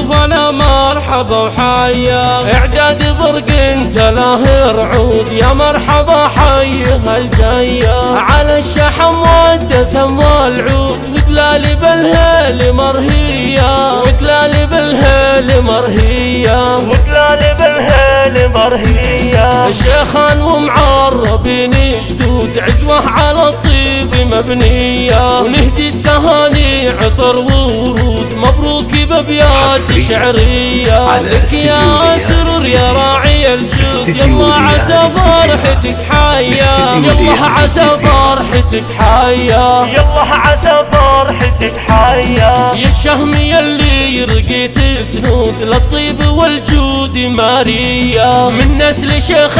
ضيوفنا مرحبا وحيا، إعداد برق انت لاهر عود، يا مرحبا حيها الجاية، على الشحم والدسم والعود، وتلالي بالهيل مرهية، وتلالي بالهيل مرهية، وتلالي بالهيل مرهية. الشيخان ومعربين جدود، عزوة على الطيب مبنية، ونهدي التهاني عطر وورود، مبروك بأبيات شعرية. لك يا سرور يا راعي الجود، يلا عسى فرحتك حيا، يلا عسى فرحتك حيا، يلا عسى فرحتك حيا. يا الشهم يلي يرقيت سنود، للطيب والجود ماريا، من نسل شيخ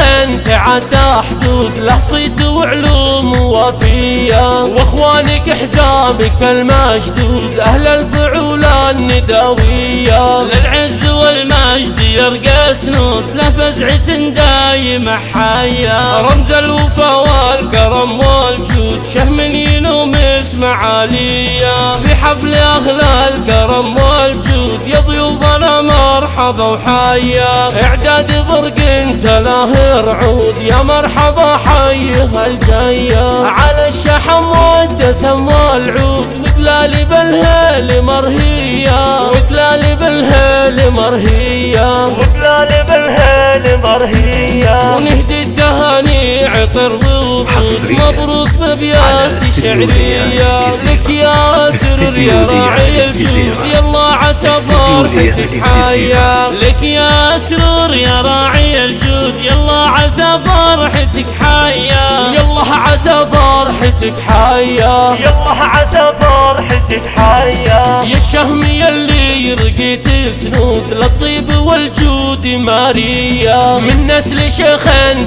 تعدى حدود، له صيت وعلوم وافية، واخوانك حزامك المشدود، اهل الفعول النداوية، للعز والمجد يرقى سنود، له فزعة دايمة حية، رمز الوفا والكرم والجود، شهم ينوم اسم عالية، في حفل اهل الكرم والجود، يا ضيوفنا مرحبا وحيا، اعداد برق انت لاهر عود، يا مرحبا حيها الجاية، على الشحم والدسم والعود، وتلالي بالهيل مرهية، وتلالي بالهيل مرهية، وتلالي بالهيل مرهية. ونهدي التهاني عطر وورود، مبروك بأبيات شعرية، لك يا سرور يا راعي الجود، يلا عسى فرحتك حيا، لك يا سرور يا راعي الجود، يلا عسى فرحتك حيا، يلا عسى فرحتك حيا، يلا عسى فرحتك حيا. يا الشهم يلي يرقيت سنود، للطيب والجود ماريا، من نسل شيخ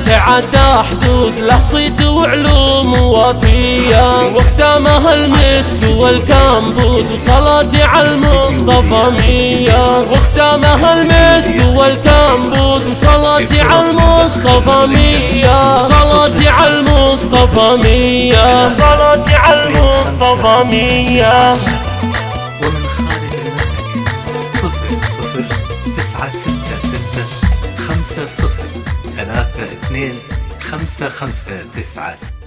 تعدى حدود، له صيت وعلوم وافية، واختامها المسك والكامبوز، وصلاتي على المصطفى مية، واختامها المسك والكامبوز، وصلاتي على المصطفى مية، صلاتي على المصطفى مية، صلاتي على المصطفى مية. ومن خارج المملكة 00 966 50 32 55 9.